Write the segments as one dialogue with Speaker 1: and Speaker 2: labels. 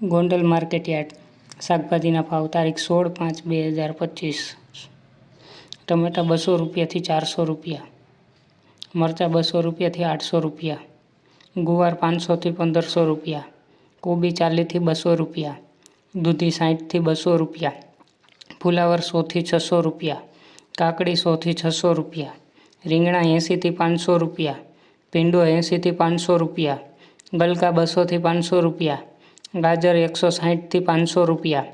Speaker 1: Gondal market yard શાકભાજીના ભાવ તારીખ 16/5/2025। ટમેટા 200 રૂપિયાથી 400 રૂપિયા, મરચાં 200 રૂપિયાથી 800 રૂપિયા, ગુવાર 500થી 1500 રૂપિયા, કોબી 40થી 200 રૂપિયા, દૂધી 60થી 200 રૂપિયા, ફુલાવર 100થી 600 રૂપિયા, કાકડી 100થી 600 રૂપિયા, રીંગણા 80થી 500 રૂપિયા, ભીંડો 80થી 500 રૂપિયા, ગલકા 200થી 500 રૂપિયા, ગાજર 160થી 500 રૂપિયા,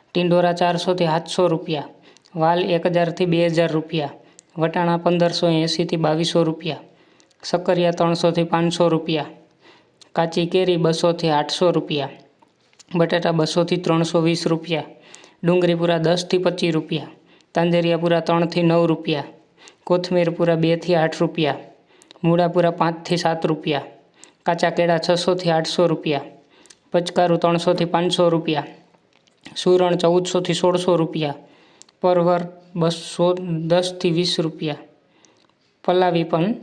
Speaker 1: ટિંડોરા 400થી 700 રૂપિયા, વાલ 1000થી 2000 રૂપિયા, વટાણા 1580થી 2200 રૂપિયા, સક્કરિયા 300થી 500 રૂપિયા, કાચી કેરી 200થી 800 રૂપિયા, બટાટા 200થી 320 રૂપિયા, ડુંગળી પૂરા 10થી 25 રૂપિયા, તાંજરિયા પૂરા 3થી 9 રૂપિયા, કોથમીર પૂરા 2થી 8 રૂપિયા, મૂળા પૂરા 5થી 7 રૂપિયા, કાચા કેળા 600થી 800 રૂપિયા, પચકારું 300થી 500 રૂપિયા, સુરણ 1400થી 1600 રૂપિયા, પરવર 210થી 20 રૂપિયા, પલાવી પણ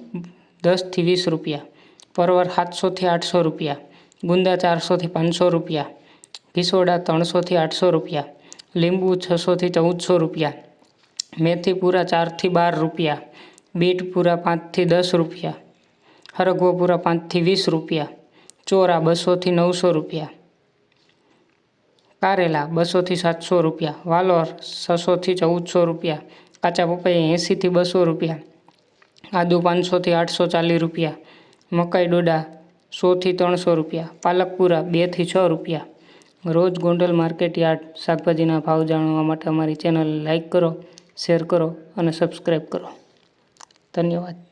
Speaker 1: 10થી 20 રૂપિયા, પરવર 700થી 800 રૂપિયા, ગુંદા 400થી 500 રૂપિયા, ઘીસોડા 300થી 800 રૂપિયા, લીંબુ 600થી 1400 રૂપિયા, મેથી પૂરા 4થી 12 રૂપિયા, બીટ પૂરા 5થી 10 રૂપિયા, હરગવો પૂરા 5થી 20 રૂપિયા, ચોરા 200થી 900 રૂપિયા, કારેલા 200થી 700 રૂપિયા, વાલોર 600થી 1400 રૂપિયા, કાચા પપૈયા 80થી 200 રૂપિયા, આદુ 500થી 840 રૂપિયા, મકાઈ ડોડા 100થી 300 રૂપિયા, પાલક પૂરા 2થી 6 રૂપિયા। રોજ ગોંડલ માર્કેટયાર્ડ શાકભાજીના ભાવ જાણવા માટે અમારી ચેનલ લાઇક કરો, શેર કરો અને સબસ્ક્રાઈબ કરો। ધન્યવાદ।